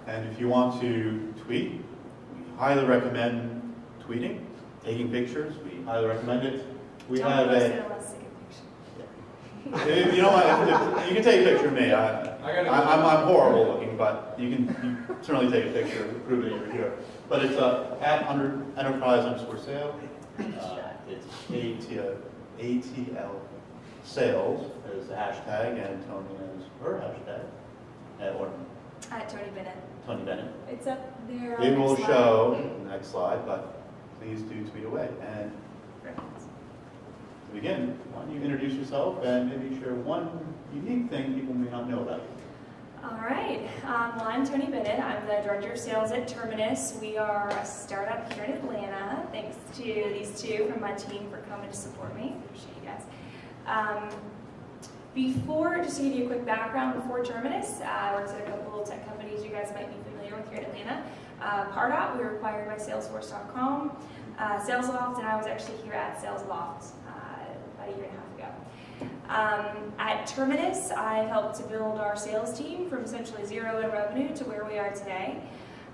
And if you want to tweet, we highly recommend tweeting, taking pictures. We highly recommend it. We have a. You know what? You can take a picture of me. I'm horrible looking, but you can certainly take a picture to prove that you're here. But it's at @enterprise_sales. It's ATL sales is the hashtag, and Toni is her hashtag. Or Tonni Bennett. Tonni Bennett. It's up there. It will show in the next slide, but please do tweet away. And to begin, why don't you introduce yourself and maybe share one unique thing people may not know about you. All right. Well, I'm Tonni Bennett. I'm the Director of Sales at Terminus. We are a startup here in Atlanta. Thanks to these two from my team for coming to support me. Appreciate you guys. Just to give you a quick background, before Terminus, I worked at a couple of tech companies you guys might be familiar with here in Atlanta. Pardot, we were acquired by Salesforce.com. SalesLoft, and I was actually here at SalesLoft about a year and a half ago. At Terminus, I helped to build our sales team from essentially zero in revenue to where we are today.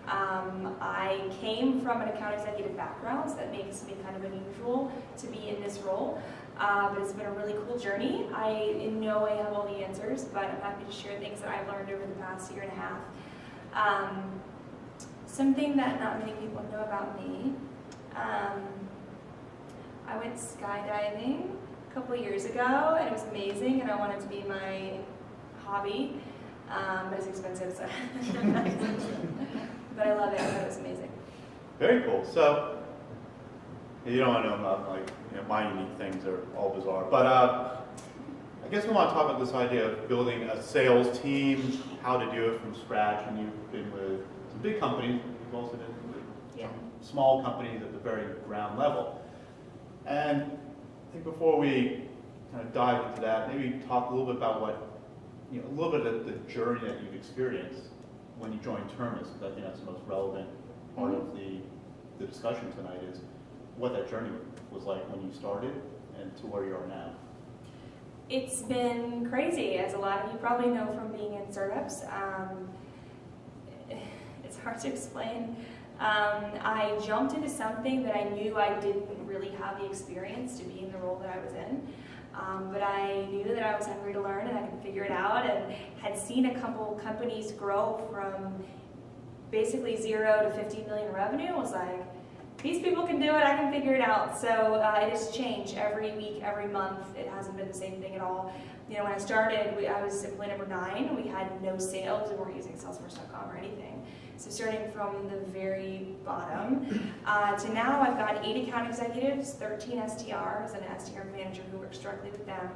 I came from an account executive background, so that makes me kind of unusual to be in this role. But it's been a really cool journey. I in no way have all the answers, but I'm happy to share things that I've learned over the past year and a half. Something that not many people know about me. I went skydiving a couple of years ago, and it was amazing, and I wanted it to be my hobby, but it's expensive, so but I love it. I thought it was amazing. Very cool. So you don't want to know about my unique things are all bizarre, but I guess we want to talk about this idea of building a sales team, how to do it from scratch. And you've been with some big companies, you've also been with some small companies at the very ground level. And I think before we kind of dive into that, maybe talk a little bit about a little bit of the journey that you've experienced when you joined Terminus, because I think that's the most relevant part of the discussion tonight is what that journey was like when you started and to where you are now. It's been crazy, as a lot of you probably know from being in startups. It's hard to explain. I jumped into something that I knew I didn't really have the experience to be in the role that I was in. But I knew that I was hungry to learn and I could figure it out, and had seen a couple companies grow from basically 0 to 50 million revenue. I was like, these people can do it, I can figure it out. So it has changed every week, every month. It hasn't been the same thing at all. When I started, I was employee number 9. We had no sales. We weren't using Salesforce.com or anything. So starting from the very bottom to now, I've got 8 account executives, 13 SDRs, and an SDR manager who works directly with them.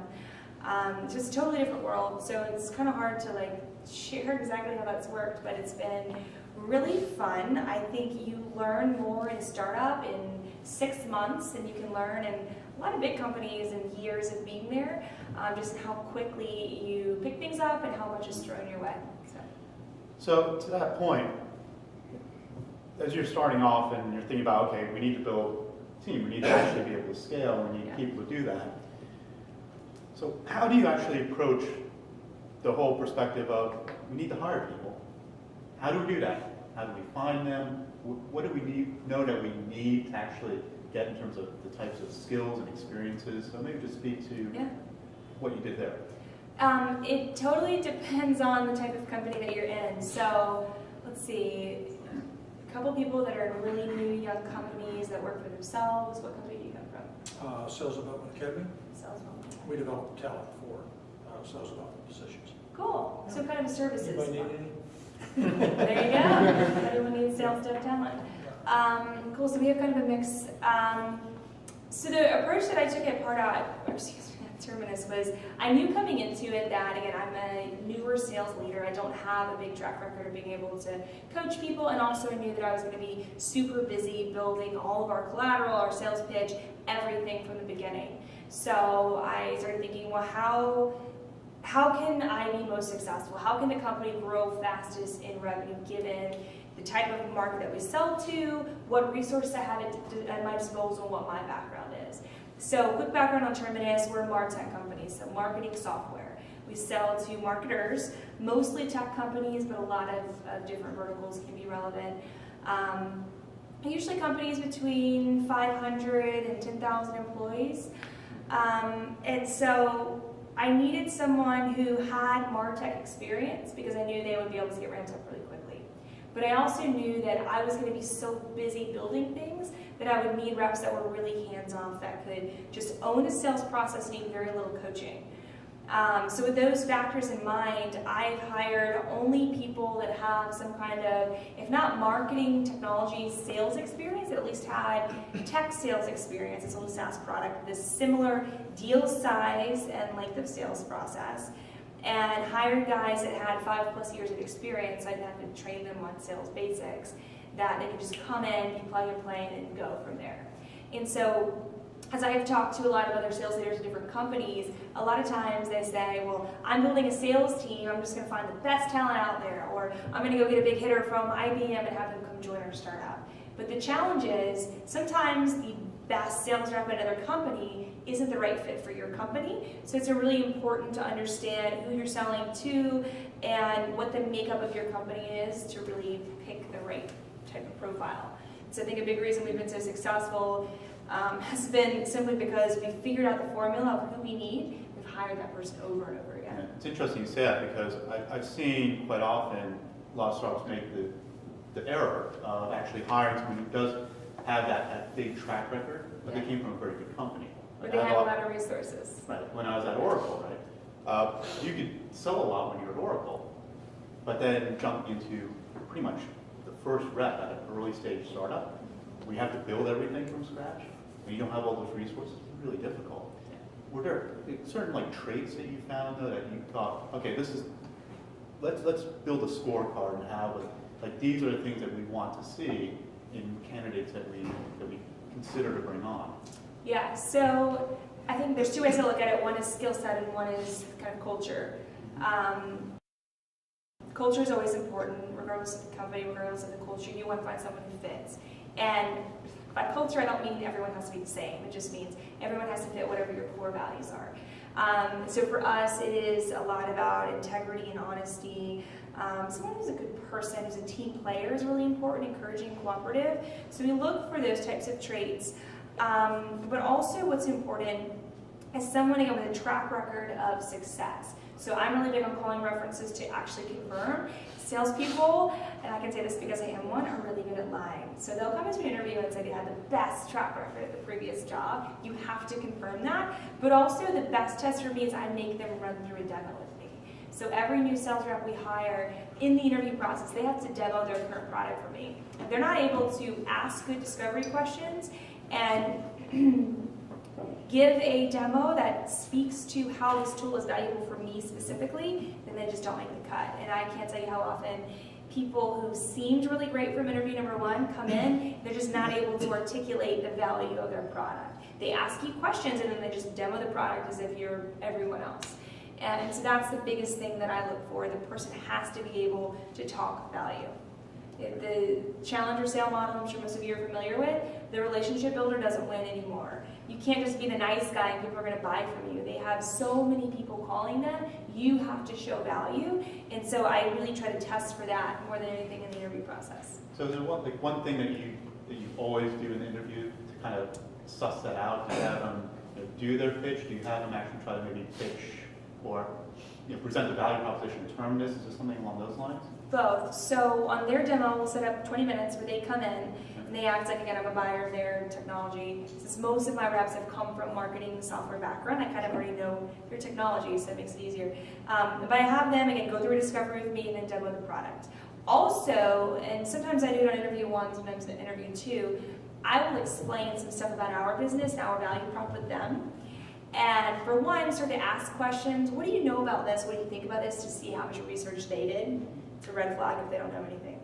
So it's a totally different world. So it's kind of hard to share exactly how that's worked, but it's been really fun. I think you learn more in a startup in 6 months than you can learn in a lot of big companies and years of being there. Just how quickly you pick things up and how much is thrown your way. So to that point, as you're starting off and you're thinking about, okay, we need to build a team, we need to actually be able to scale, we need people to do that. So how do you actually approach the whole perspective of we need to hire people? How do we do that? How do we find them? What do we know that we need to actually get in terms of the types of skills and experiences? So maybe just speak to what you did there. It totally depends on the type of company that you're in. So let's see, a couple people that are in really new young companies that work for themselves. What company do you come from? Sales Development Academy. Sales Development. We develop talent for sales development positions. Cool. So kind of services. Anybody need any? There you go. Everyone needs sales dev talent. Cool. So we have kind of a mix. So the approach that I took at Terminus was, I knew coming into it that, again, I'm a newer sales leader. I don't have a big track record of being able to coach people, and also I knew that I was going to be super busy building all of our collateral, our sales pitch, everything from the beginning. So I started thinking, well, how can I be most successful? How can the company grow fastest in revenue given the type of market that we sell to, what resources I have at my disposal, and what my background is? So quick background on Terminus, we're a MarTech company, so marketing software. We sell to marketers, mostly tech companies, but a lot of different verticals can be relevant. Usually companies between 500 and 10,000 employees. And so I needed someone who had MarTech experience because I knew they would be able to get ramped up really quickly. But I also knew that I was going to be so busy building things that I would need reps that were really hands-off, that could just own a sales process, need very little coaching. So with those factors in mind, I've hired only people that have some kind of, if not marketing, technology, sales experience, at least had tech sales experience. It's a little SaaS product, this similar deal size and length of sales process. And hired guys that had 5+ years of experience, so I didn't have to train them on sales basics, that they could just come in, be plug and play, and go from there. And so, as I have talked to a lot of other sales leaders in different companies, a lot of times they say, well, I'm building a sales team, I'm just going to find the best talent out there, or I'm going to go get a big hitter from IBM and have them come join our startup. But the challenge is, sometimes the best sales rep at another company isn't the right fit for your company, so it's really important to understand who you're selling to and what the makeup of your company is to really pick the right type of profile. So I think a big reason we've been so successful has been simply because we figured out the formula of who we need. We've hired that person over and over again. Yeah, it's interesting you say that because I've seen quite often a lot of startups make the error of actually hiring someone who does have that big track record, but they came from a very good company. But they had a lot of resources. Right. When I was at Oracle, right, you could sell a lot when you're at Oracle, but then jump into pretty much the first rep at an early stage startup, where you have to build everything from scratch, and you don't have all those resources. It's really difficult. Were there certain traits that you found though that you thought, okay, this is let's build a scorecard and have these are the things that we want to see in candidates that we consider to bring on? Yeah, so I think there's two ways to look at it. One is skill set and one is kind of culture. Culture is always important, regardless of the company, regardless of the culture. You want to find someone who fits. And by culture, I don't mean everyone has to be the same. It just means everyone has to fit whatever your core values are. So for us, it is a lot about integrity and honesty. Someone who's a good person, who's a team player is really important, encouraging, cooperative. So we look for those types of traits. But also what's important is someone, again, with a track record of success. So I'm really big on calling references to actually confirm. Salespeople, and I can say this because I am one, are really good at lying. So they'll come into an interview and say they had the best track record at the previous job. You have to confirm that. But also the best test for me is I make them run through a demo with me. So every new sales rep we hire, in the interview process, they have to demo their current product for me. If they're not able to ask good discovery questions and give a demo that speaks to how this tool is valuable for me specifically, then they just don't make the cut. And I can't tell you how often people who seemed really great from interview number one come in, they're just not able to articulate the value of their product. They ask you questions and then they just demo the product as if you're everyone else. And so that's the biggest thing that I look for. The person has to be able to talk value. The challenger sale model, I'm sure most of you are familiar with, the relationship builder doesn't win anymore. You can't just be the nice guy and people are going to buy from you. They have so many people calling them. You have to show value. And so I really try to test for that more than anything in the interview process. So is there one thing that you always do in the interview to kind of suss that out? Do you have them do their pitch? Do you have them actually try to maybe pitch or present the value proposition to Terminus? Is there something along those lines? Both. So on their demo, we'll set up 20 minutes where they come in and they act like, again, I'm a buyer of their technology. Since most of my reps have come from marketing and software background, I kind of already know their technology, so it makes it easier. But I have them, again, go through a discovery with me and then demo the product. Also, and sometimes I do it on interview one, sometimes on interview two, I will explain some stuff about our business and our value prop with them. And for one, start to ask questions. What do you know about this? What do you think about this? To see how much research they did. It's a red flag if they don't know anything.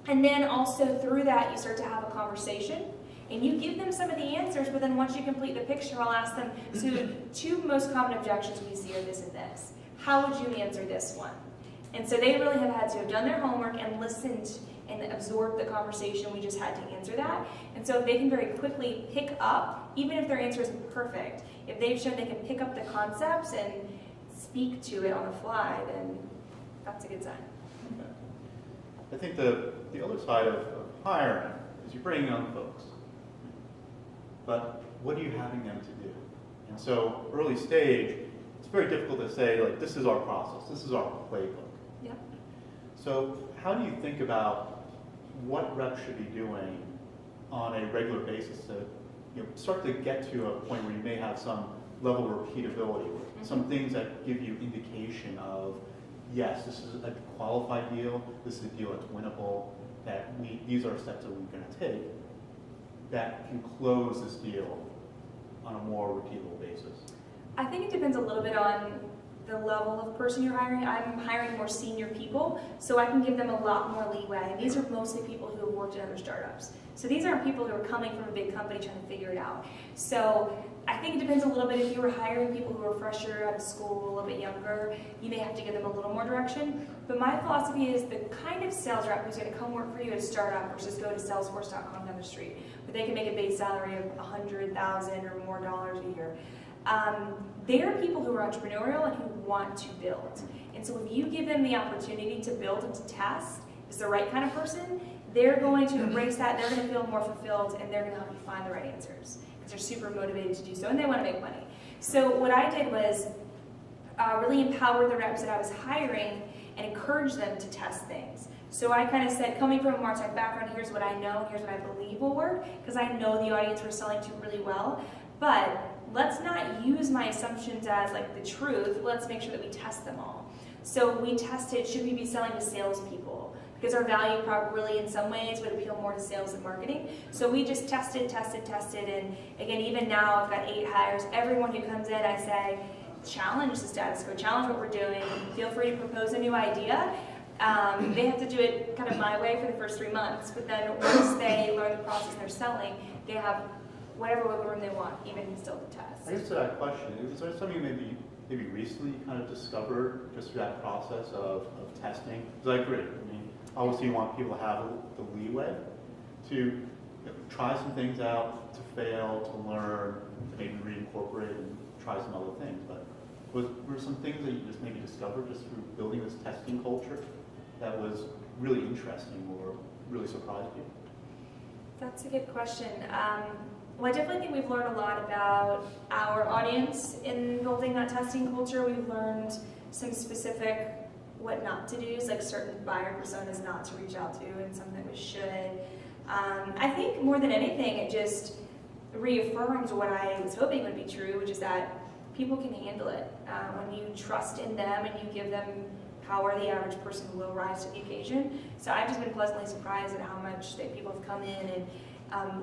And then also through that, you start to have a conversation. And you give them some of the answers, but then once you complete the picture, I'll ask them, so the two most common objections we see are this and this. How would you answer this one? And so they really have had to have done their homework and listened and absorb the conversation. We just had to answer that. And so if they can very quickly pick up, even if their answer isn't perfect, if they've shown they can pick up the concepts and speak to it on the fly, then that's a good sign. Okay. I think the other side of hiring is you're bringing on folks, but what are you having them to do? And so early stage, it's very difficult to say, like, this is our process, this is our playbook. Yeah. So how do you think about what reps should be doing on a regular basis to start to get to a point where you may have some level of repeatability, some things that give you indication of, yes, this is a qualified deal, this is a deal that's winnable, that these are steps that we're going to take that can close this deal on a more repeatable basis? I think it depends a little bit on the level of person you're hiring. I'm hiring more senior people, so I can give them a lot more leeway. These are mostly people who have worked in other startups. So these aren't people who are coming from a big company trying to figure it out. So I think it depends a little bit. If you were hiring people who are fresher out of school, a little bit younger, you may have to give them a little more direction. But my philosophy is the kind of sales rep who's going to come work for you at a startup versus go to Salesforce.com down the street, where they can make a base salary of $100,000 or more dollars a year. They are people who are entrepreneurial and who want to build. And so if you give them the opportunity to build and to test, is the right kind of person, they're going to embrace that, they're going to feel more fulfilled, and they're going to help you find the right answers because they're super motivated to do so, and they want to make money. So what I did was really empower the reps that I was hiring and encourage them to test things. So I kind of said, coming from a MarTech background, here's what I know, here's what I believe will work, because I know the audience we're selling to really well, but let's not use my assumptions as like the truth. Let's make sure that we test them all. So we tested, should we be selling to salespeople? Because our value prop really in some ways would appeal more to sales and marketing. So we just tested, and again, even now I've got 8 hires. Everyone who comes in, I say, challenge the status quo, challenge what we're doing, feel free to propose a new idea. They have to do it kind of my way for the first 3 months, but then once they learn the process and they're selling, they have whatever wiggle room they want, even still to test. I guess to that question, is there something maybe recently you kind of discovered just through that process of testing? Because I agree. I mean, obviously you want people to have the leeway to try some things out, to fail, to learn, to maybe reincorporate and try some other things. But were some things that you just maybe discovered just through building this testing culture that was really interesting or really surprised you? That's a good question. Well, I definitely think we've learned a lot about our audience in building that testing culture. We've learned some specific what not to do, like certain buyer personas not to reach out to and some that we should. I think more than anything, it just reaffirms what I was hoping would be true, which is that people can handle it. When you trust in them and you give them power, the average person will rise to the occasion. So I've just been pleasantly surprised at how much that people have come in and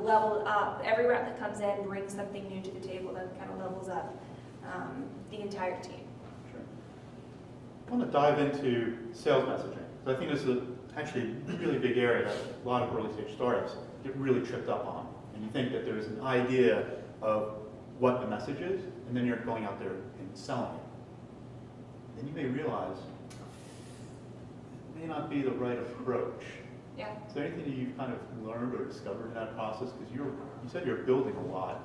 leveled up. Every rep that comes in brings something new to the table that kind of levels up the entire team. Sure. I want to dive into sales messaging. So I think this is actually a really big area that a lot of early stage startups get really tripped up on. And you think that there's an idea of what the message is, and then you're going out there and selling it. Then you may realize it may not be the right approach. Yeah. Is there anything that you've kind of learned or discovered in that process? Because you said you're building a lot,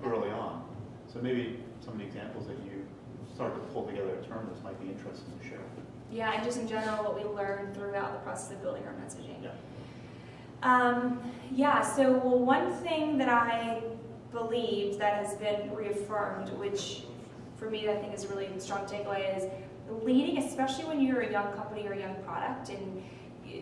early on. So maybe some of the examples that you started to pull together at Terminus might be interesting to share. Yeah, and just in general, what we learned throughout the process of building our messaging. Yeah. So one thing that I believed that has been reaffirmed, which for me I think is a really strong takeaway, is leading, especially when you're a young company or a young product, and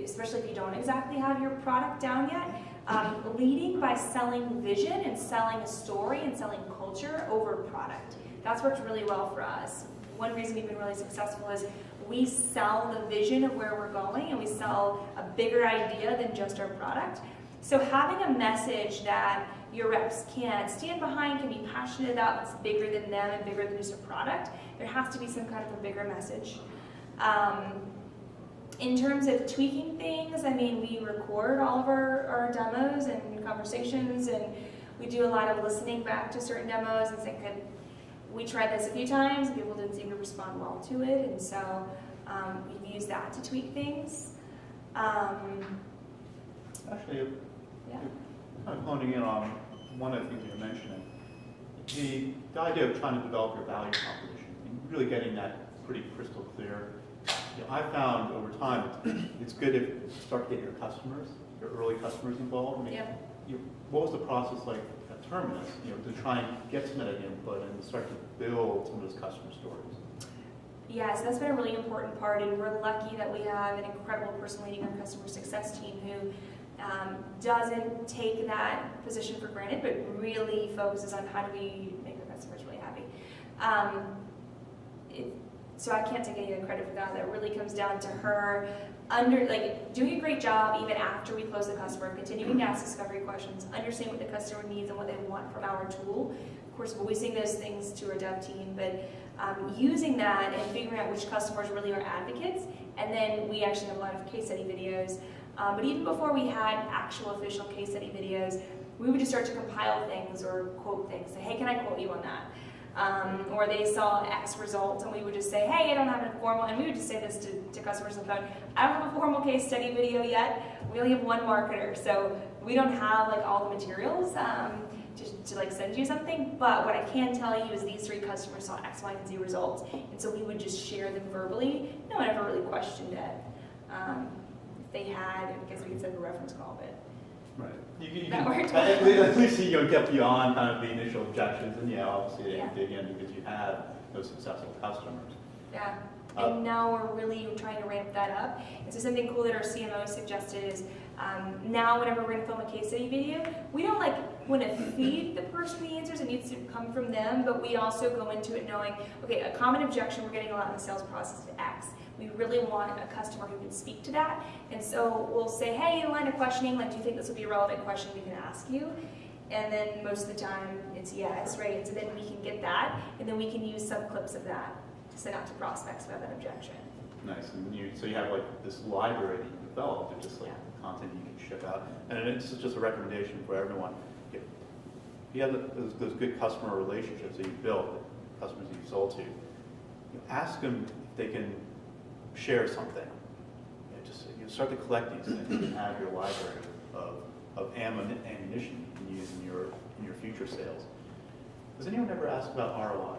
especially if you don't exactly have your product down yet, leading by selling vision and selling a story and selling culture over product. That's worked really well for us. One reason we've been really successful is we sell the vision of where we're going and we sell a bigger idea than just our product. So having a message that your reps can stand behind, can be passionate about, that's bigger than them and bigger than just a product, there has to be some kind of a bigger message. In terms of tweaking things, I mean, we record all of our demos and conversations, and we do a lot of listening back to certain demos and saying, we tried this a few times, and people didn't seem to respond well to it, and so we've used that to tweak things. Actually, Yeah. kind of honing in on one of the things you're mentioning, the idea of trying to develop your value proposition and really getting that pretty crystal clear. I found over time it's good if you start to get your customers, your early customers involved. I mean, what was the process like at Terminus, to try and get some of that input and start to build some of those customer stories? Yes, that's been a really important part, and we're lucky that we have an incredible person leading our customer success team who doesn't take that position for granted, but really focuses on how do we make our customers really happy. So I can't take any of the credit for that. That really comes down to her doing a great job even after we close the customer, continuing to ask discovery questions, understanding what the customer needs and what they want from our tool. Of course, voicing those things to our dev team, but using that and figuring out which customers really are advocates. And then we actually have a lot of case study videos. But even before we had actual official case study videos, we would just start to compile things or quote things. Say, hey, can I quote you on that? Or they saw X result, and we would just say, hey, I don't have a formal, and we would just say this to customers on the phone, I don't have a formal case study video yet. We only have one marketer, so we don't have all the materials to send you something, but what I can tell you is these 3 customers saw X, Y, and Z results, and so we would just share them verbally. No one ever really questioned it. If they had, I guess we could set up a reference call, but right. That worked. At least you get beyond kind of the initial objections, and obviously they dig in because you have those successful customers. Yeah, and now we're really trying to ramp that up. And so something cool that our CMO suggested is now whenever we're going to film a case study video, we don't want to feed the person the answers. It needs to come from them, but we also go into it knowing, okay, a common objection we're getting a lot in the sales process is X. We really want a customer who can speak to that. And so we'll say, hey, in a line of questioning, do you think this would be a relevant question we can ask you? And then most of the time it's yes, right? And so then we can get that, and then we can use some clips of that to send out to prospects who have an objection. Nice. And so you have this library that you developed of just content you can ship out. And it's just a recommendation for everyone. If you have those good customer relationships that you've built, the customers that you've sold to, ask them if they can share something. Just start to collect these things and have your library of ammunition you can use in your future sales. Does anyone ever ask about ROI?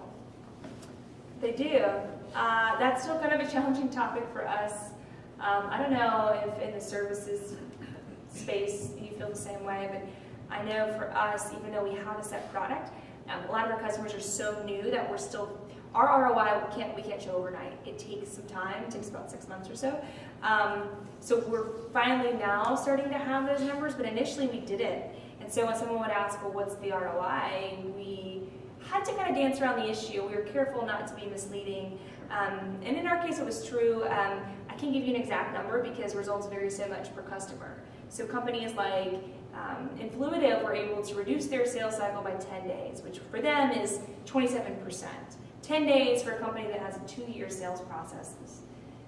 They do. That's still kind of a challenging topic for us. I don't know if in the services space you feel the same way, but I know for us, even though we have a set product, a lot of our customers are so new that we're still, our ROI we can't show overnight. It takes some time. It takes about 6 months or so. So we're finally now starting to have those numbers, but initially we didn't. And so when someone would ask, well, what's the ROI? We had to kind of dance around the issue. We were careful not to be misleading. And in our case, it was true. I can't give you an exact number because results vary so much per customer. So companies like Influitive were able to reduce their sales cycle by 10 days, which for them is 27%. 10 days for a company that has a 2-year sales process is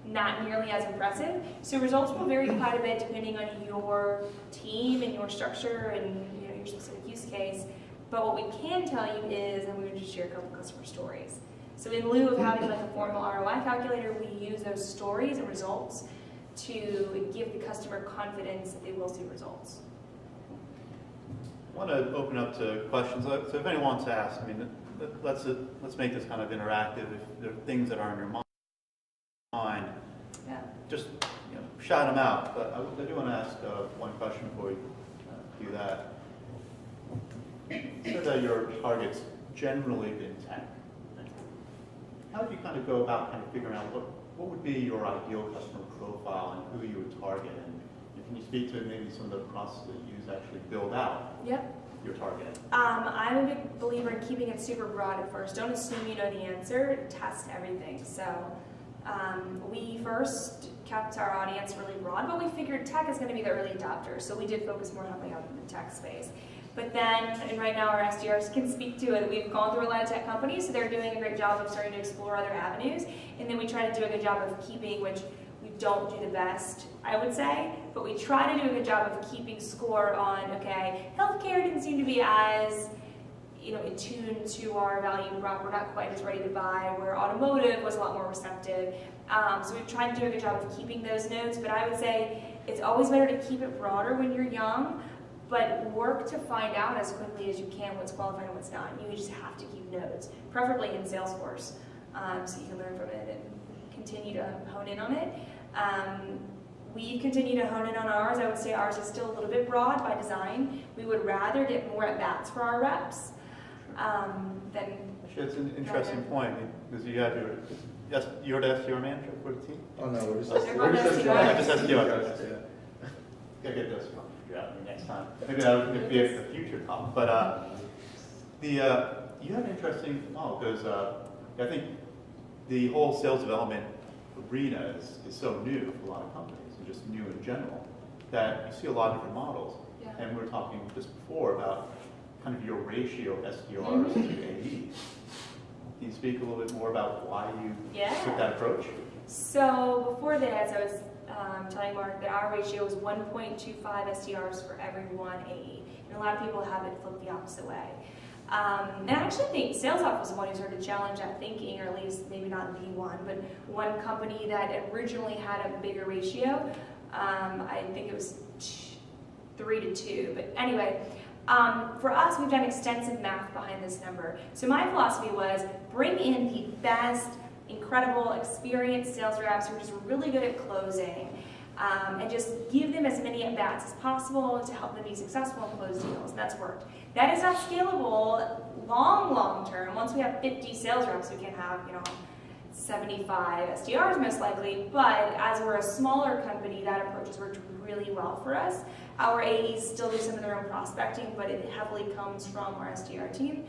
not nearly as impressive. So results will vary quite a bit depending on your team and your structure and your specific use case. But what we can tell you is, and we would just share a couple customer stories. So in lieu of having a formal ROI calculator, we use those stories and results to give the customer confidence that they will see results. I want to open up to questions. So if anyone wants to ask, let's make this kind of interactive. If there are things that are on your mind, just shout them out. But I do want to ask one question before we do that. You said that your target's generally been tech. How do you kind of go about kind of figuring out what would be your ideal customer profile and who you would target? And can you speak to maybe some of the processes that you use to actually build out your target? I'm a big believer in keeping it super broad at first. Don't assume you know the answer. Test everything. So we first kept our audience really broad, but we figured tech is going to be the early adopter. So we did focus more heavily on the tech space. But then, and right now our SDRs can speak to it, we've gone through a lot of tech companies, so they're doing a great job of starting to explore other avenues. And then we try to do a good job of keeping, which we don't do the best, I would say, but we try to do a good job of keeping score on, okay, healthcare didn't seem to be as in tune to our value prop. We're not quite as ready to buy, where automotive was a lot more receptive. So we've tried to do a good job of keeping those notes, but I would say it's always better to keep it broader when you're young, but work to find out as quickly as you can what's qualified and what's not. And you just have to keep notes, preferably in Salesforce, so you can learn from it and continue to hone in on it. We continue to hone in on ours. I would say ours is still a little bit broad by design. We would rather get more at-bats for our reps than... Actually, it's an interesting point, because you have you're the SDR manager for the team? Oh, no, we're just SDR. Yeah, just SDR. Gotta get this one figured out next time. Maybe that would be a future talk. But you have an interesting model, because I think the whole sales development arena is so new for a lot of companies, and just new in general, that you see a lot of different models. Yeah. And we were talking just before about kind of your ratio of SDRs to AEs. Can you speak a little bit more about why you took that approach? So before this, I was telling Mark that our ratio is 1.25 SDRs for every 1 AE. And a lot of people have it flipped the opposite way. And I actually think SalesOff was the one who started to challenge that thinking, or at least maybe not the one, but one company that originally had a bigger ratio. I think it was 3 to 2. But anyway, for us, we've done extensive math behind this number. So my philosophy was bring in the best, incredible, experienced sales reps who are just really good at closing, and just give them as many at-bats as possible to help them be successful and close deals, and that's worked. That is not scalable long term. Once we have 50 sales reps, we can have, 75 SDRs most likely, but as we're a smaller company, that approach has worked really well for us. Our AEs still do some of their own prospecting, but it heavily comes from our SDR team.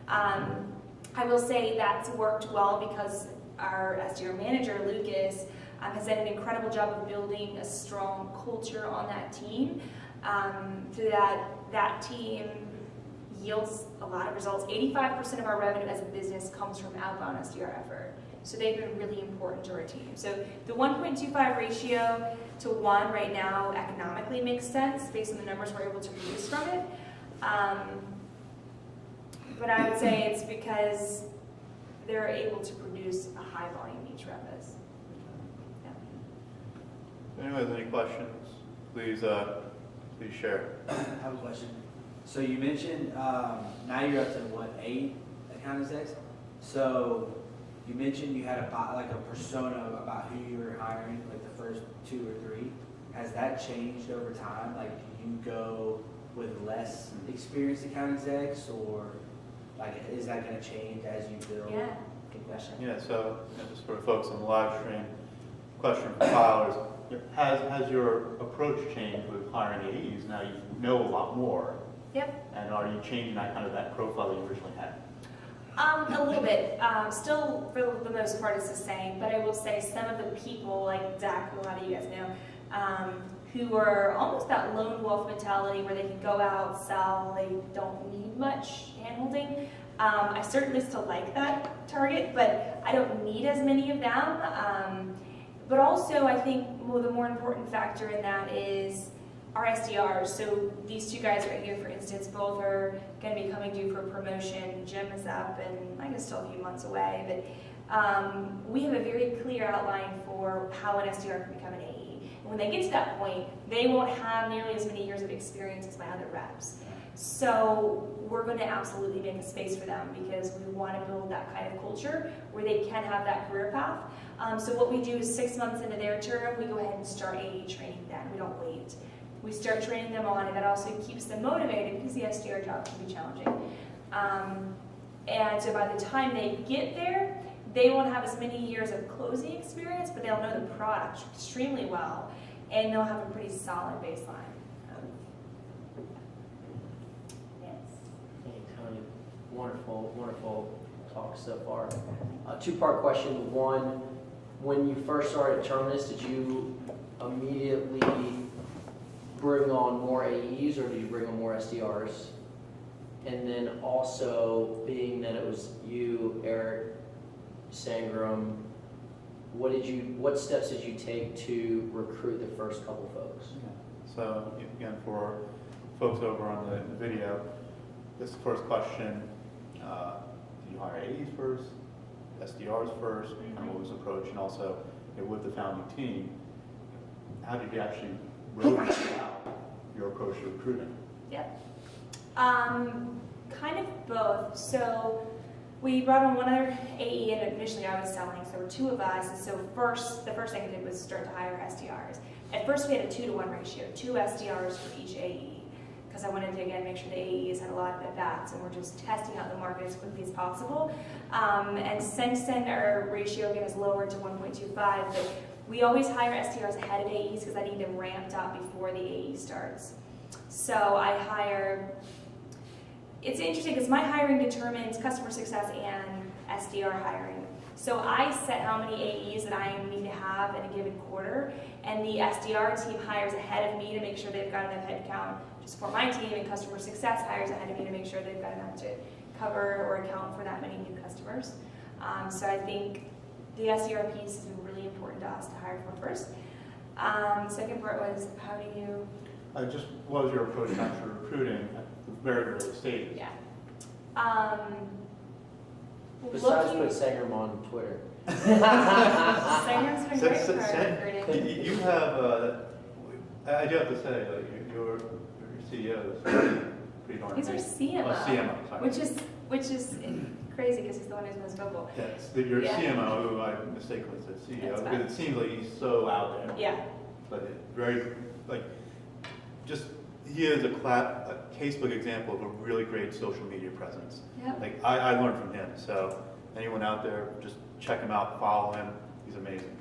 I will say that's worked well because our SDR manager, Lucas, has done an incredible job of building a strong culture on that team, so that team yields a lot of results. 85% of our revenue as a business comes from outbound SDR effort. So they've been really important to our team. So the 1.25 ratio to 1 right now economically makes sense based on the numbers we're able to produce from it. But I would say it's because they're able to produce a high volume each rep is. If anyone has any questions, please share. I have a question. So you mentioned now you're up to what, 8 account execs? So you mentioned you had a persona about who you were hiring, like the first 2 or 3. Has that changed over time? Like, do you go with less experienced account execs, or like is that going to change as you build? Yeah, good question. Yeah, so just for folks on the live stream, question for filers, has your approach changed with hiring AEs? Now you know a lot more. Yep. And are you changing that profile that you originally had? A little bit. Still, for the most part, it's the same. But I will say some of the people, like Zach, who a lot of you guys know, who are almost that lone wolf mentality where they can go out, sell, they don't need much handholding. I certainly still like that target, but I don't need as many of them. But also, I think the more important factor in that is our SDRs. So these 2 guys right here, for instance, both are going to be coming due for a promotion. Jim is up, and I guess still a few months away. But we have a very clear outline for how an SDR can become an AE. And when they get to that point, they won't have nearly as many years of experience as my other reps. So we're going to absolutely make a space for them because we want to build that kind of culture where they can have that career path. So what we do is 6 months into their term, we go ahead and start AE training then. We don't wait. We start training them on, and that also keeps them motivated because the SDR job can be challenging. And so by the time they get there, they won't have as many years of closing experience, but they'll know the product extremely well, and they'll have a pretty solid baseline. Yes. Hey, Tony. Wonderful talk so far. 2-part question. One, when you first started at Terminus, did you immediately bring on more AEs, or did you bring on more SDRs? And then also, being that it was you, Eric, Sangram, what steps did you take to recruit the first couple folks? Yeah. So again, for folks over on the video, this is the first question. Do you hire AEs first, SDRs first, and what was the approach? And also, with the founding team, how did you actually wrote about your approach to recruiting? Yep. Kind of both. So we brought on one other AE, and initially I was selling, so there were two of us. And so the first thing I did was start to hire SDRs. At first we had a 2-to-1 ratio, 2 SDRs for each AE, because I wanted to, again, make sure the AEs had a lot of at-bats, and we're just testing out the market as quickly as possible. And since then, our ratio, again, is lowered to 1.25, but we always hire SDRs ahead of AEs because I need them ramped up before the AE starts. So I hire, it's interesting because my hiring determines customer success and SDR hiring. So I set how many AEs that I need to have in a given quarter, and the SDR team hires ahead of me to make sure they've got enough headcount to support my team, and customer success hires ahead of me to make sure they've got enough to cover or account for that many new customers. So I think the SDR piece has been really important to us to hire for first. Second part was, how do you? Just what was your approach to recruiting at the very early stages? Yeah. Besides put Sangram on Twitter. Sangram's been great for recruiting. You have, I do have to say, like, your CEO is pretty darn He's our CMO, Oh, CMO, sorry. which is crazy because he's the one who's most vocal. Yes, your Yeah. CMO, who I mistakenly said CEO, That's because fine. it seems like he's so out there. Yeah. But very, like, just, he is a casebook example of a really great social media presence. Yeah. Like, I learned from him, so anyone out there, just check him out, follow him, he's amazing.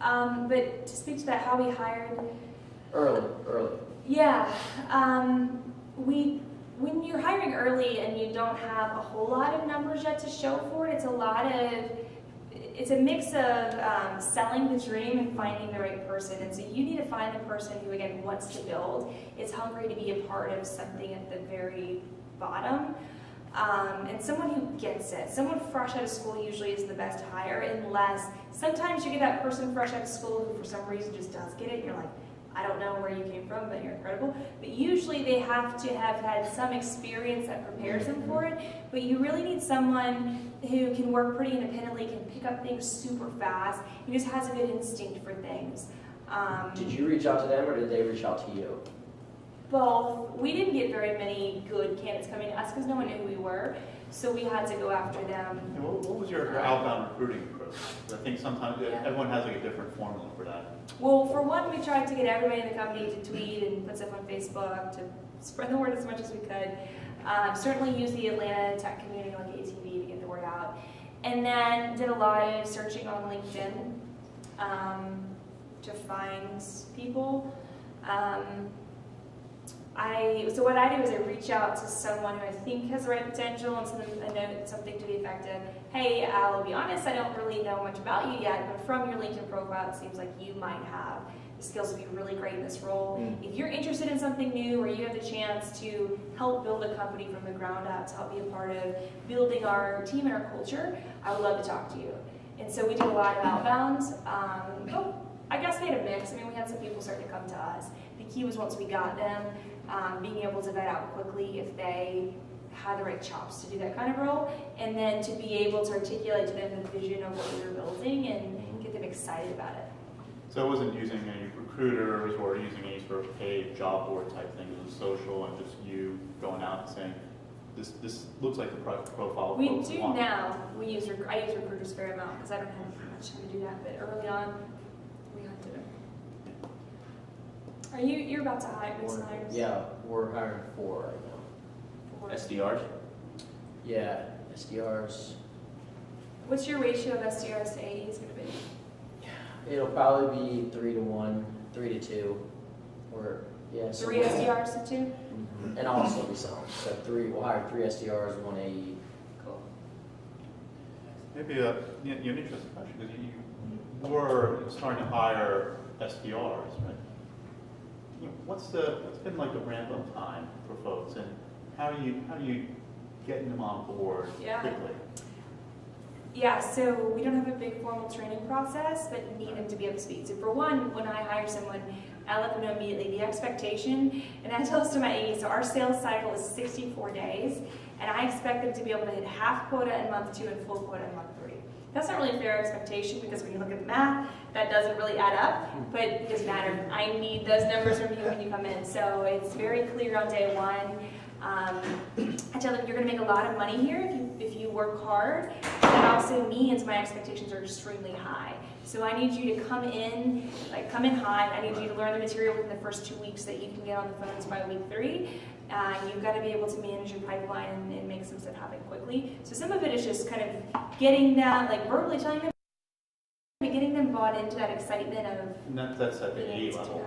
But to speak to that, how we hired, Early. yeah, when you're hiring early and you don't have a whole lot of numbers yet to show for it, it's a mix of selling the dream and finding the right person. And so you need to find the person who, again, wants to build, is hungry to be a part of something at the very bottom, and someone who gets it. Someone fresh out of school usually is the best hire, unless sometimes you get that person fresh out of school who for some reason just does get it, and you're like, I don't know where you came from, but you're incredible. But usually they have to have had some experience that prepares them for it. But you really need someone who can work pretty independently, can pick up things super fast, who just has a good instinct for things. Did you reach out to them or did they reach out to you? Both. We didn't get very many good candidates coming to us because no one knew who we were. So we had to go after them. And what was your outbound recruiting approach? I think sometimes Yeah. everyone has like a different formula for that. Well, for one, we tried to get everybody in the company to tweet and put stuff on Facebook to spread the word as much as we could. Certainly use the Atlanta tech community like ATV to get the word out. And then did a lot of searching on LinkedIn to find people. So what I do is I reach out to someone who I think has the right potential and send them a note, something to the effect of, hey, I'll be honest, I don't really know much about you yet, but from your LinkedIn profile, it seems like you might have the skills to be really great in this role. If you're interested in something new or you have the chance to help build a company from the ground up, to help be a part of building our team and our culture, I would love to talk to you. And so we did a lot of outbounds. I guess we had a mix. I mean, we had some people start to come to us. The key was once we got them, being able to vet out quickly if they had the right chops to do that kind of role, and then to be able to articulate to them the vision of what we were building and get them excited about it. So it wasn't using any recruiters or using any sort of paid job board type thing. It was social and just you going out and saying, this looks like the profile. We folks do want. now. I use recruiters a fair amount because I don't have much time to do that. But early on, we hunted them. You're about to hire some hires? Yeah, we're hiring 4 right now. SDRs? Yeah, SDRs. What's your ratio of SDRs to AEs going to be? It'll probably be 3 to 1, 3 to 2. Or yeah. So 3 SDRs to 2? Mhm. And I'll also be selling. So we'll hire 3 SDRs, 1 AE. Cool. Maybe an interesting question, because you were starting to hire SDRs, right? What's been like the ramp up time for folks, and how do you getting them on board quickly? Yeah, so we don't have a big formal training process, but need them to be up to speed. So for one, when I hire someone, I let them know immediately. The expectation, and I tell this to my AE, so our sales cycle is 64 days, and I expect them to be able to hit half quota in month 2 and full quota in month 3. That's not really a fair expectation because when you look at the math, that doesn't really add up, but it doesn't matter. I need those numbers from you when you come in. So it's very clear on day 1. I tell them you're going to make a lot of money here if you work hard. That also means my expectations are extremely high. So I need you to come in high. I need you to learn the material within the first 2 weeks that you can get on the phones by week 3. You've got to be able to manage your pipeline and make some stuff happen quickly. So some of it is just kind of getting that, like verbally telling them, getting them bought into that excitement of. And that's at the AE level.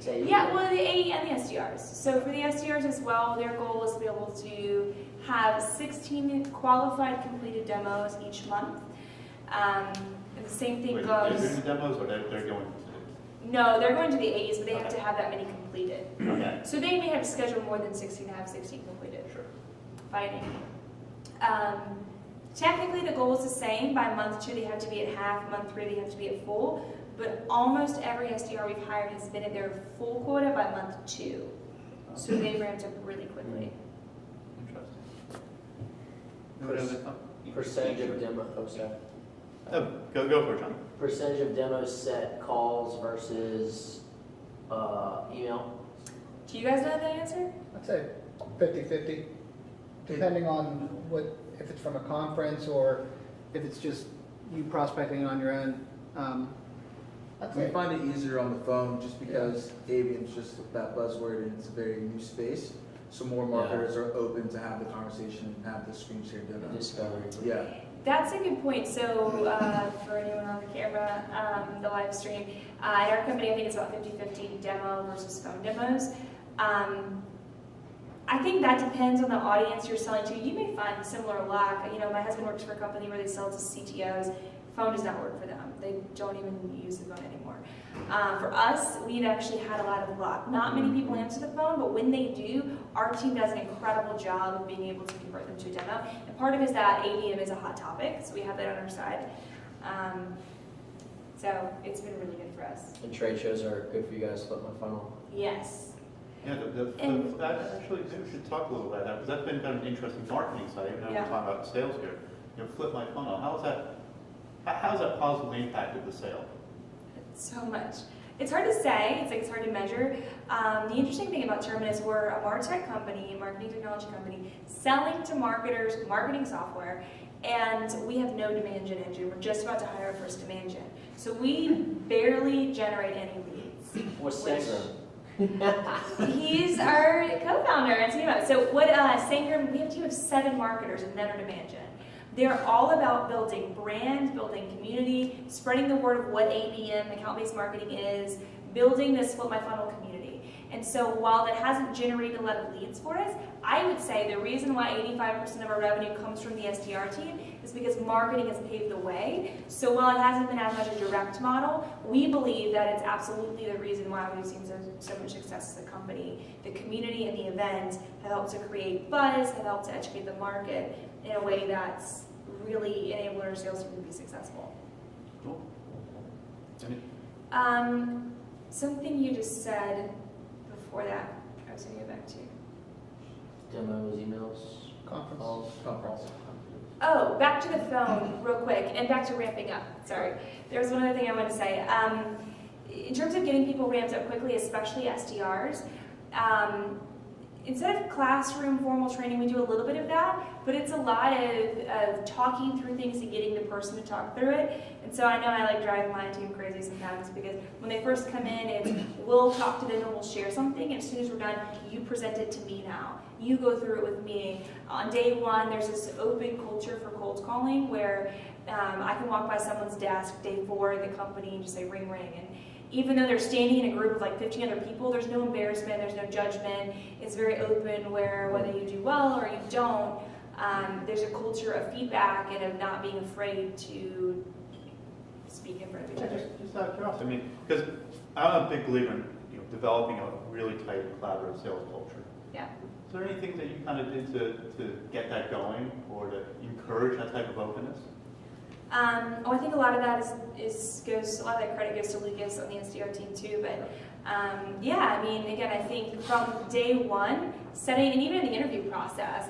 Yeah, well, the AE and the SDRs. So for the SDRs as well, their goal is to be able to have 16 qualified completed demos each month. And the same thing Wait, goes. they're doing the demos or they're going to? No, they're going to the AEs, but they have to have that many completed. Okay. So they may have to schedule more than 16 to have 16 completed. Sure. By an AE. Technically, the goal is the same. By month 2, they have to be at half. Month 3, they have to be at full. But almost every SDR we've hired has been at their full quota by month 2. So they've ramped up really quickly. Interesting. Percentage of demo, oh, sorry. Oh, go for it, John. Percentage of demos set calls versus email. Do you guys know the answer? I'd say 50-50, depending on if it's from a conference or if it's just you prospecting on your own. I'd We say find it easier on the phone just because avian's just that buzzword and it's a very new space. So more marketers are open to have the conversation and have the screen share demo. Discovery. Yeah. That's a good point. So for anyone on the camera, the live stream, at our company, I think it's about 50-50 demo versus phone demos. I think that depends on the audience you're selling to. You may find similar lack. You know, my husband works for a company where they sell to CTOs. Phone does not work for them. They don't even use the phone anymore. For us, we've actually had a lot of luck. Not many people answer the phone, but when they do, our team does an incredible job of being able to convert them to a demo. And part of it is that ABM is a hot topic, so we have that on our side. So it's been really good for us. And trade shows are good for you guys to flip my funnel. Yes. Yeah, that actually, we should talk a little about that, because that's been kind of an interesting marketing side, even though we're talking about sales here. You know, flip my funnel, how's that positively impacted the sale? So much. It's hard to say. It's hard to measure. The interesting thing about Terminus, we're a MarTech company, a marketing technology company, selling to marketers, marketing software, and we have no demand gen engine. We're just about to hire our first demand gen. So we barely generate any leads. What's Sangram? He's our co-founder and CEO. So what Sangram, we have a team of 7 marketers and then our demand gen. They're all about building brand, building community, spreading the word of what ABM, account-based marketing is, building this Flip My Funnel community. And so while that hasn't generated a lot of leads for us, I would say the reason why 85% of our revenue comes from the SDR team is because marketing has paved the way. So while it hasn't been as much a direct model, we believe that it's absolutely the reason why we've seen so much success as a company. The community and the events have helped to create buzz, have helped to educate the market in a way that's really enabled our sales team to be successful. Cool. Something you just said before that, I was going to get back to. Demos, emails, conference. calls. Conference. Oh, back to the phone real quick, and back to ramping up. Sorry. There was one other thing I wanted to say. In terms of getting people ramped up quickly, especially SDRs, instead of classroom formal training, we do a little bit of that, but it's a lot of talking through things and getting the person to talk through it. And so I know I like drive my team crazy sometimes because when they first come in, it's we'll talk to them and we'll share something, and as soon as we're done, you present it to me now. You go through it with me. On day 1, there's this open culture for cold calling where I can walk by someone's desk day 4 in the company and just say ring ring. And even though they're standing in a group of like 15 other people, there's no embarrassment, there's no judgment. It's very open where whether you do well or you don't, there's a culture of feedback and of not being afraid to speak in front of each other. Just out of curiosity, I mean, because I'm a big believer in developing a really tight collaborative sales culture. Yeah. Is there anything that you kind of did to get that going or to encourage that type of openness? I think a lot of that a lot of that credit goes to Lucas on the SDR team too, but Yeah, I mean, again, I think from day one, setting, and even in the interview process,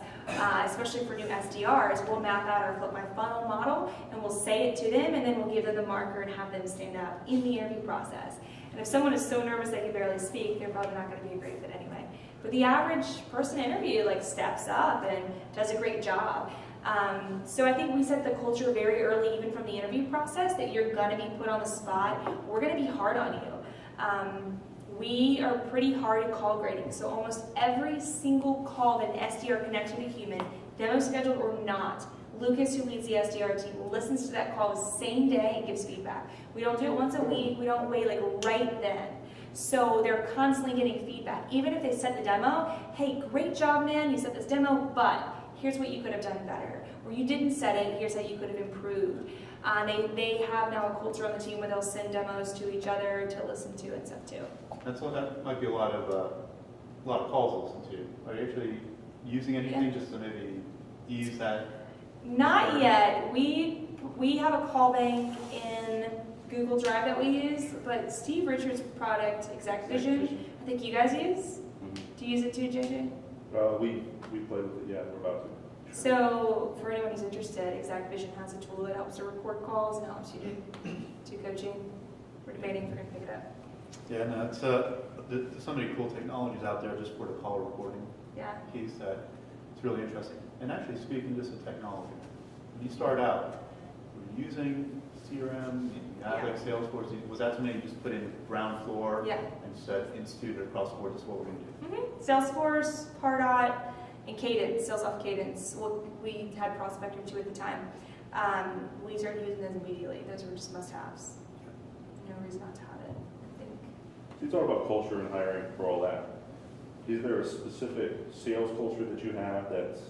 especially for new SDRs, we'll map out our flip my funnel model, and we'll say it to them, and then we'll give them the marker and have them stand up in the interview process. And if someone is so nervous they can barely speak, they're probably not going to be a great fit anyway. But the average person interview like steps up and does a great job. So I think we set the culture very early, even from the interview process, that you're going to be put on the spot. We're going to be hard on you. We are pretty hard at call grading, so almost every single call that an SDR connects with a human, demo scheduled or not, Lucas, who leads the SDR team, listens to that call the same day and gives feedback. We don't do it once a week, we don't wait like right then. So they're constantly getting feedback. Even if they set the demo, hey, great job, man, you set this demo, but here's what you could have done better. Or you didn't set it, here's how you could have improved. They have now a culture on the team where they'll send demos to each other to listen to and stuff too. That might be a lot of calls to listen to. Are you actually using anything just to maybe ease that? Not yet. We have a call bank in Google Drive that we use, but Steve Richards' product, Exact Vision, I think you guys use. Do you use it too, JJ? We play with it, yeah, we're about to. So for anyone who's interested, Exact Vision has a tool that helps to record calls and helps you do coaching. We're debating if we're going to pick it up. Yeah, no, there's so many cool technologies out there just for the call recording Yeah. piece that it's really interesting. And actually, speaking just of technology, when you start out, were you using CRM, you have like Salesforce, was that something you just put in ground floor and said instituted across the board, this is what we're going to do? Salesforce, Pardot, and Cadence, Sales Off Cadence. Well, we had Prospect or two at the time. We started using those immediately. Those were just must-haves. No reason not to have it, I think. So you talk about culture and hiring for all that. Is there a specific sales culture that you have that's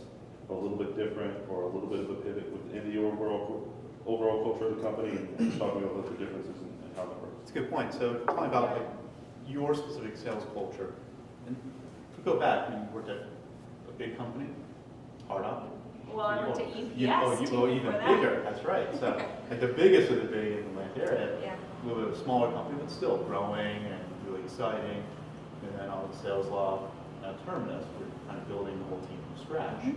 a little bit different or a little bit of a pivot within the overall culture of the company, and talking about the differences and how that works? It's a good point. So tell me about like your specific sales culture. And if we go back, you worked at a big company, Pardot. Well, I went to even that. bigger. That's right. So like the biggest of the big in the Atlanta area, a little bit of a smaller company, but still growing and really exciting. And then all the sales law at Terminus, we're kind of building the whole team from scratch.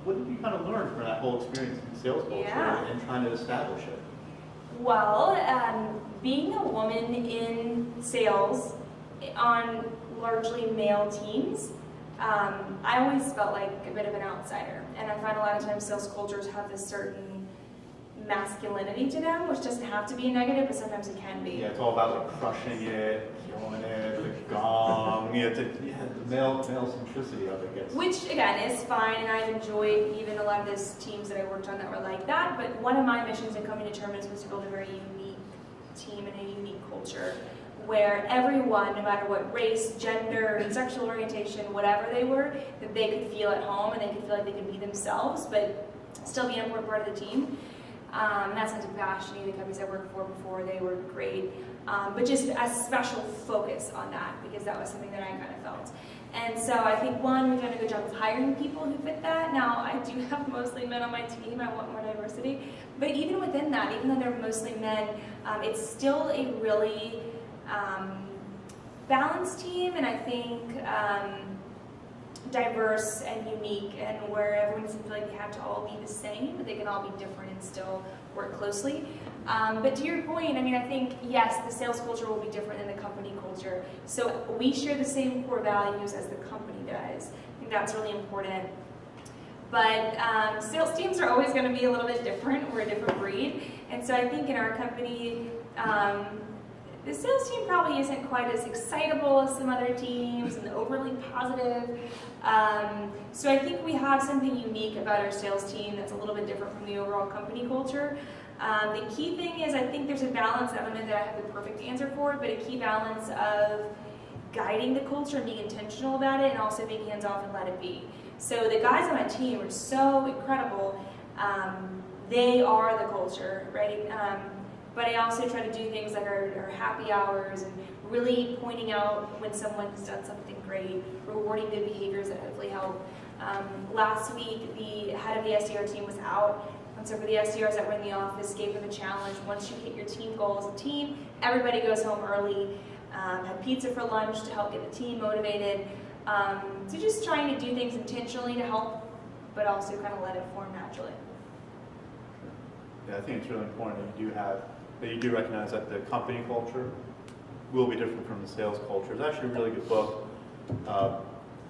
What did you kind of learn from that whole experience in sales culture and trying to establish it? Well, being a woman in sales on largely male teams, I always felt like a bit of an outsider. And I find a lot of times sales cultures have this certain masculinity to them, which doesn't have to be a negative, but sometimes it can be. Yeah, it's all about like crushing it, killing it, the gong, the male centricity of it, I guess. Which, again, is fine, and I've enjoyed even a lot of those teams that I worked on that were like that, but one of my missions in coming to Terminus was to build a very unique team and a unique culture where everyone, no matter what race, gender, sexual orientation, whatever they were, that they could feel at home and they could feel like they could be themselves, but still be an important part of the team. And that's something passionate. The companies I worked for before, they were great. But just a special focus on that, because that was something that I kind of felt. And so I think, one, we've done a good job of hiring people who fit that. Now, I do have mostly men on my team. I want more diversity. But even within that, even though they're mostly men, it's still a really balanced team, and I think diverse and unique, and where everyone seems like they have to all be the same, but they can all be different and still work closely. But to your point, I mean, I think, yes, the sales culture will be different than the company culture. So we share the same core values as the company does. I think that's really important. But sales teams are always going to be a little bit different. We're a different breed. And so I think in our company, the sales team probably isn't quite as excitable as some other teams and overly positive. So I think we have something unique about our sales team that's a little bit different from the overall company culture. The key thing is, I think there's a balance element that I have the perfect answer for, but a key balance of guiding the culture and being intentional about it, and also being hands-off and let it be. So the guys on my team are so incredible. They are the culture, right? But I also try to do things like our happy hours and really pointing out when someone has done something great, rewarding good behaviors that hopefully help. Last week, the head of the SDR team was out, and so for the SDRs that were in the office, gave them a challenge. Once you hit your team goal as a team, everybody goes home early. had pizza for lunch to help get the team motivated. So just trying to do things intentionally to help, but also kind of let it form naturally. Yeah, I think it's really important that you do recognize that the company culture will be different from the sales culture. It's actually a really good book.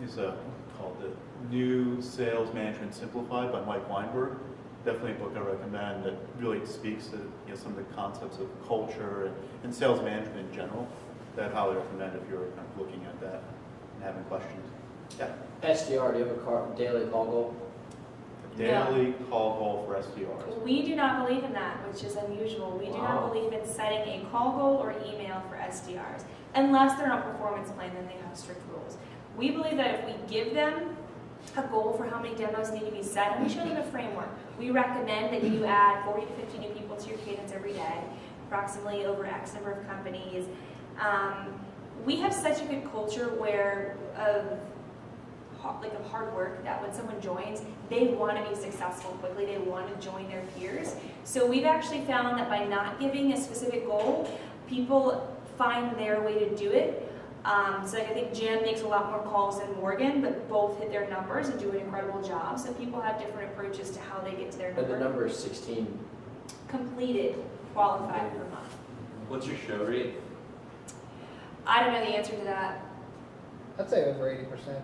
It's called The New Sales Management Simplified by Mike Weinberg. Definitely a book I recommend that really speaks to some of the concepts of culture and sales management in general. That I highly recommend if you're kind of looking at that and having questions. Yeah. SDR, do you have a daily call goal? Daily call goal for SDRs. We do not believe in that, which is unusual. We do not believe in setting a call goal or email for SDRs. Unless they're on a performance plan, then they have strict rules. We believe that if we give them a goal for how many demos need to be set, and we show them a framework. We recommend that you add 40 to 50 new people to your cadence every day, approximately over X number of companies. We have such a good culture where of hard work that when someone joins, they want to be successful quickly. They want to join their peers. So we've actually found that by not giving a specific goal, people find their way to do it. So I think Jim makes a lot more calls than Morgan, but both hit their numbers and do an incredible job. So people have different approaches to how they get to their But number. the number is 16. Completed, qualified per month. What's your show rate? I don't know the answer to that. I'd say over 80%.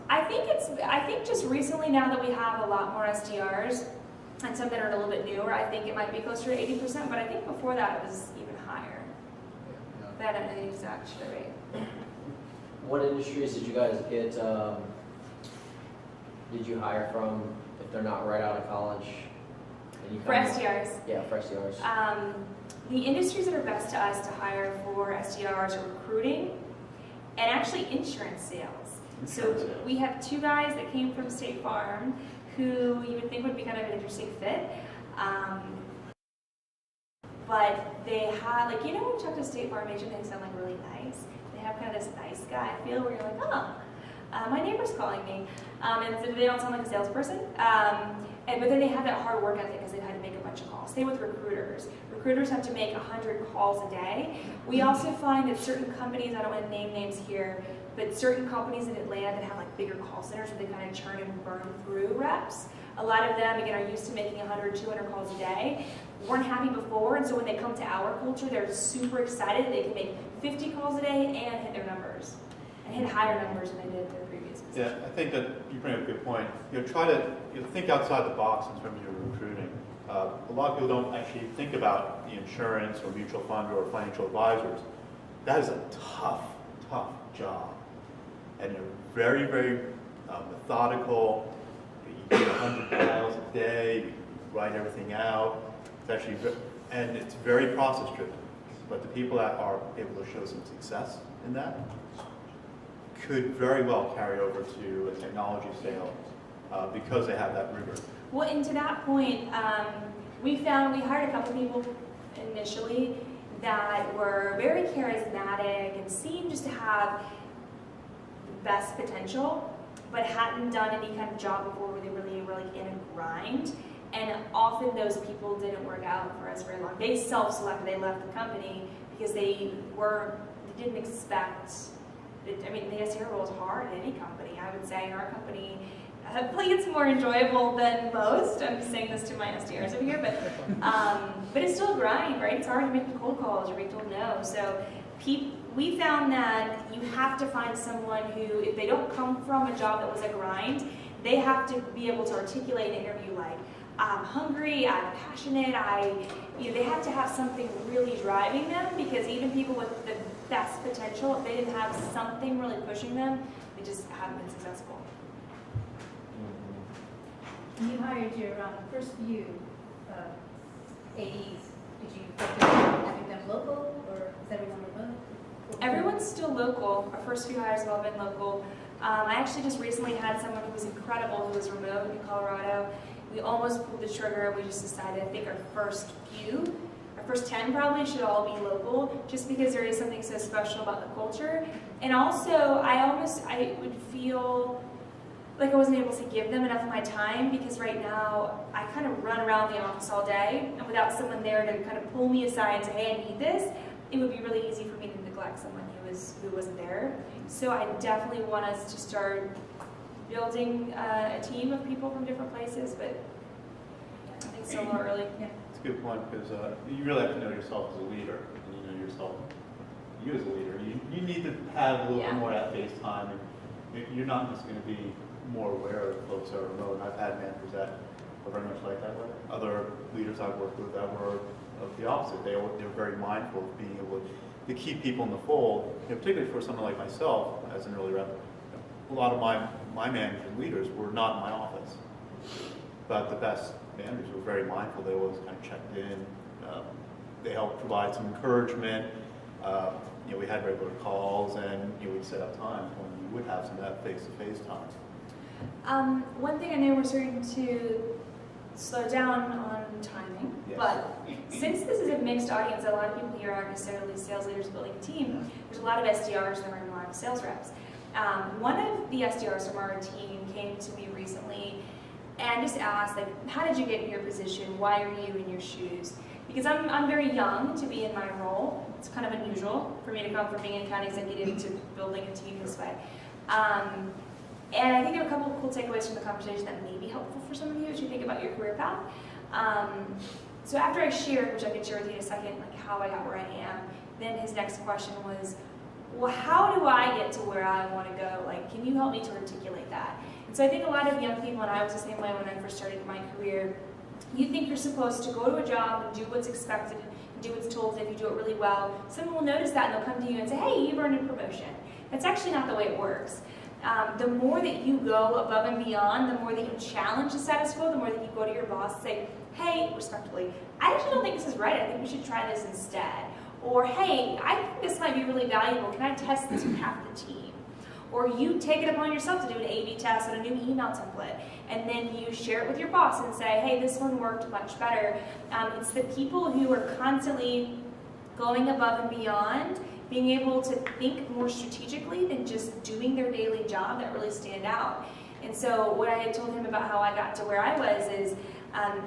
I think just recently, now that we have a lot more SDRs and some that are a little bit newer, I think it might be closer to 80%, but I think before that it was even higher. But I don't know the exact show rate. What industries did you guys get, did you hire from if they're not right out of college? And you For found- SDRs, Yeah, for SDRs. the industries that are best to us to hire for SDRs are recruiting and actually insurance sales. So we have two guys that came from State Farm who you would think would be kind of an interesting fit. But they have, when you talk to State Farm agent, they sound really nice. They have kind of this nice guy feel where you're like, my neighbor's calling me. And so they don't sound like a salesperson. But then they have that hard work ethic because they've had to make a bunch of calls. Same with recruiters. Recruiters have to make 100 calls a day. We also find that certain companies, I don't want to name names here, but certain companies in Atlanta that have bigger call centers where they kind of churn and burn through reps. A lot of them, again, are used to making 100, 200 calls a day. Weren't happy before, and so when they come to our culture, they're super excited. They can make 50 calls a day and hit their numbers, and hit higher numbers than they did in their previous position. Yeah, I think that you bring up a good point. Try to think outside the box in terms of your recruiting. A lot of people don't actually think about the insurance or mutual fund or financial advisors. That is a tough job, and you're very, very methodical. You get 100 dials a day. You write everything out. It's actually, and it's very process driven. But the people that are able to show some success in that could very well carry over to a technology sale because they have that rigor. Well, and to that point, we hired a couple people initially that were very charismatic and seemed just to have the best potential, but hadn't done any kind of job before where they really were in a grind. And often those people didn't work out for us very long. They self-selected, they left the company because they didn't expect, the SDR role is hard in any company. I would say in our company, hopefully it's more enjoyable than most. I'm just saying this to my SDRs over here, but it's still a grind, right? It's hard to make the cold calls or be told no. So we found that you have to find someone who, if they don't come from a job that was a grind, they have to be able to articulate an interview like, I'm hungry, I'm passionate, they have to have something really driving them, because even people with the best potential, if they didn't have something really pushing them, they just haven't been successful. You hired your first few AEs. Did you having them local, or is everyone remote? Everyone's still local. Our first few hires have all been local. I actually just recently had someone who was incredible, who was remote in Colorado. We almost pulled the trigger. We just decided, I think our first 10 probably should all be local, just because there is something so special about the culture. And also, I would feel like I wasn't able to give them enough of my time, because right now I kind of run around the office all day, and without someone there to kind of pull me aside and say, hey, I need this, it would be really easy for me to neglect someone who wasn't there. So I definitely want us to start building a team of people from different places, but I think it's still a little early. Yeah. It's a good point, because you really have to know yourself as a leader, and you know yourself, you as a leader. You need to have a little bit more at face time, and you're not just going to be more aware of folks that are remote. And I've had managers that are very much like that way. Other leaders I've worked with that were of the opposite. They're very mindful of being able to keep people in the fold, particularly for someone like myself as an early rep. A lot of my managers and leaders were not in my office, but the best managers were very mindful. They always kind of checked in. They helped provide some encouragement. We had regular calls, and we'd set up times when you would have some of that face-to-face time. One thing I know we're starting to slow down on timing, Yes. but since this is a mixed audience, a lot of people here aren't necessarily sales leaders building a team. There's a lot of SDRs and there are a lot of sales reps. One of the SDRs from our team came to me recently and just asked, like, how did you get in your position? Why are you in your shoes? Because I'm very young to be in my role. It's kind of unusual for me to come from being an account executive to building a team this way. And I think there are a couple of cool takeaways from the conversation that may be helpful for some of you as you think about your career path. So after I shared, which I can share with you in a second, like how I got where I am, then his next question was, well, how do I get to where I want to go? Like, can you help me to articulate that? And so I think a lot of young people, and I was the same way when I first started my career, you think you're supposed to go to a job and do what's expected, and do what's told. If you do it really well, someone will notice that and they'll come to you and say, hey, you've earned a promotion. That's actually not the way it works. The more that you go above and beyond, the more that you challenge the status quo, the more that you go to your boss and say, hey, respectfully, I actually don't think this is right. I think we should try this instead. Or, hey, I think this might be really valuable. Can I test this with half the team? Or you take it upon yourself to do an A/B test on a new email template, and then you share it with your boss and say, hey, this one worked much better. It's the people who are constantly going above and beyond, being able to think more strategically than just doing their daily job that really stand out. And so what I had told him about how I got to where I was is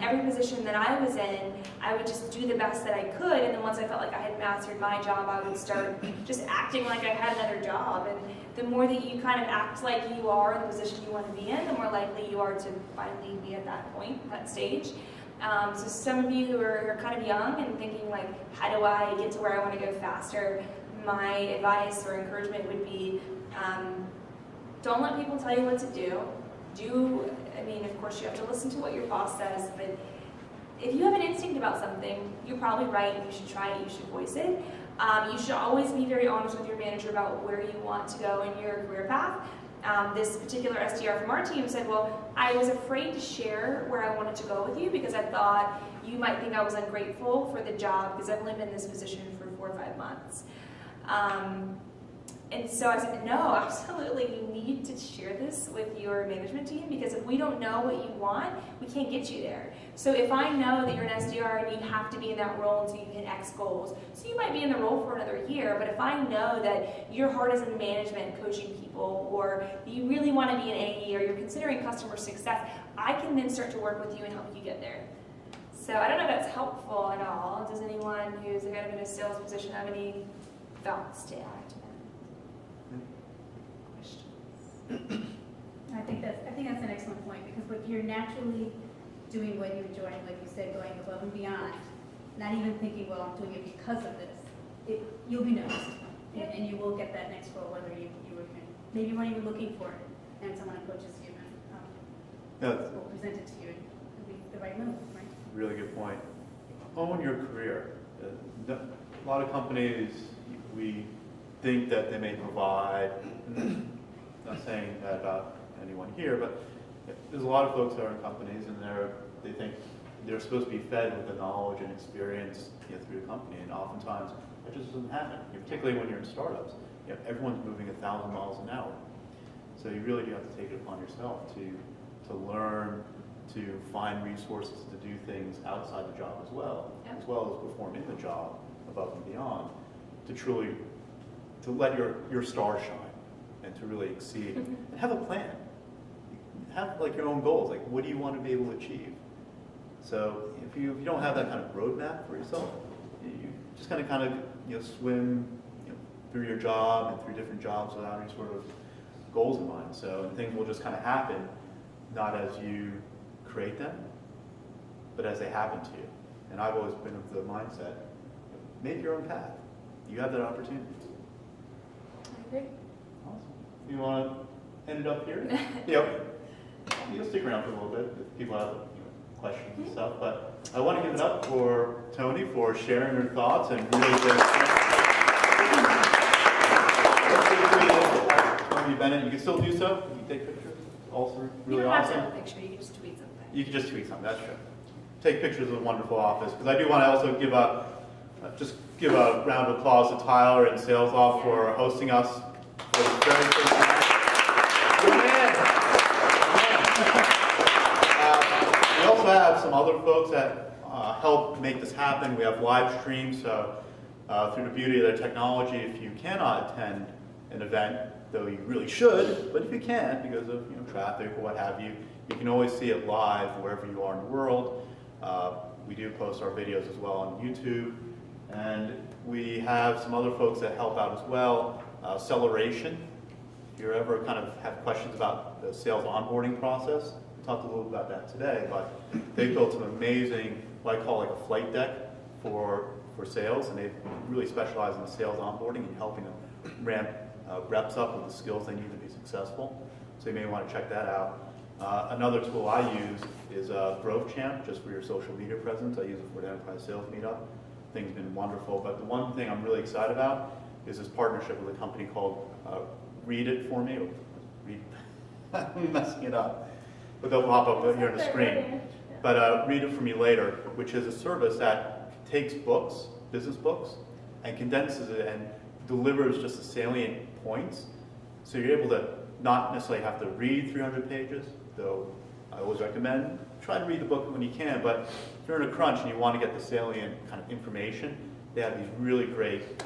every position that I was in, I would just do the best that I could, and then once I felt like I had mastered my job, I would start just acting like I had another job. And the more that you kind of act like you are in the position you want to be in, the more likely you are to finally be at that point, that stage. So some of you who are kind of young and thinking like, how do I get to where I want to go faster? My advice or encouragement would be, don't let people tell you what to do. Of course you have to listen to what your boss says, but if you have an instinct about something, you're probably right, you should try it, you should voice it. You should always be very honest with your manager about where you want to go in your career path. This particular SDR from our team said, well, I was afraid to share where I wanted to go with you because I thought you might think I was ungrateful for the job because I've only been in this position for 4 or 5 months. And so I said, no, absolutely, you need to share this with your management team because if we don't know what you want, we can't get you there. So if I know that you're an SDR and you have to be in that role until you hit X goals, so you might be in the role for another year, but if I know that your heart is in management, coaching people, or you really want to be an AE, or you're considering customer success, I can then start to work with you and help you get there. So I don't know if that's helpful at all. Does anyone who's kind of in a sales position have any thoughts to add to that? I think that's an excellent point, because what you're naturally doing what you enjoy, like you said, going above and beyond, not even thinking, well, I'm doing it because of this. You'll be noticed, and you will get that next role, whether you were maybe weren't even looking for it, and someone approaches you and will present it to you, and it'll be the right move, right? Really good point. Own your career. A lot of companies, we think that they may provide, not saying that about anyone here, but there's a lot of folks that are in companies and they think they're supposed to be fed with the knowledge and experience through the company, and oftentimes that just doesn't happen, particularly when you're in startups. Everyone's moving 1,000 miles an hour. So you really do have to take it upon yourself to learn, to find resources to do things outside the job as well as perform in the job above and beyond, to let your star shine and to really exceed. And have a plan. Have like your own goals. Like, what do you want to be able to achieve? So if you don't have that kind of roadmap for yourself, you just kind of swim through your job and through different jobs without any sort of goals in mind. So and things will just kind of happen, not as you create them, but as they happen to you. And I've always been of the mindset, make your own path. You have that opportunity. I agree. Awesome. You want to end it up here? Yep. You'll stick around for a little bit if people have questions and stuff. But I want to give it up for Toni for sharing her thoughts and really Tonni Bennett. You can still do so. You can take pictures. Also really You don't awesome. have to have a picture, you can just tweet something. You can just tweet something. That's true. Take pictures of the wonderful office because I do want to also give a round of applause to Tyler and Sales Off for hosting us for this very first night. Good man. We also have some other folks that help make this happen. We have live streams, so through the beauty of the technology, if you cannot attend an event, though you really should, but if you can't because of traffic or what have you, you can always see it live wherever you are in the world. We do post our videos as well on YouTube, and we have some other folks that help out as well. Celebration. If you ever kind of have questions about the sales onboarding process, we talked a little about that today, but they built an amazing, what I call like a flight deck for sales, and they really specialize in sales onboarding and helping them ramp reps up with the skills they need to be successful. So you may want to check that out. Another tool I use is Growth Champ, just for your social media presence. I use it for the Enterprise Sales Meetup. Things have been wonderful, but the one thing I'm really excited about is this partnership with a company called Read It For Me. I'm messing it up, but they'll pop up here on the screen. But Read It For Me Later, which is a service that takes books, business books, and condenses it and delivers just the salient points. So you're able to not necessarily have to read 300 pages, though I always recommend try to read the book when you can, but if you're in a crunch and you want to get the salient kind of information, they have these really great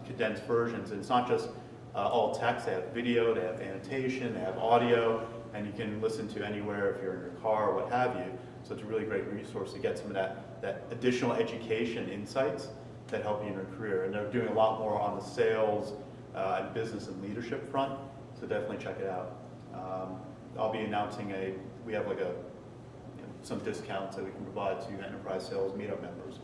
condensed versions. And it's not just all text, they have video, they have annotation, they have audio, and you can listen to anywhere if you're in your car or what have you. So it's a really great resource to get some of that additional education insights that help you in your career. And they're doing a lot more on the sales and business and leadership front, so definitely check it out. I'll be announcing we have like some discounts that we can provide to Enterprise Sales Meetup members.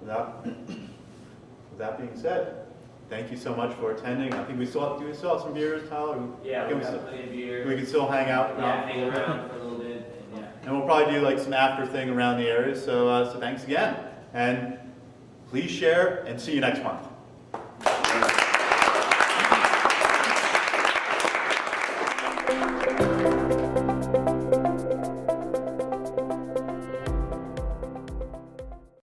With that being said, thank you so much for attending. I think do we still have some beers, Tyler? Yeah, we got plenty of beer. We can still hang out. Yeah, hang around for a little bit. And, and we'll probably do like some after thing around the area. So thanks again. And please share and see you next month.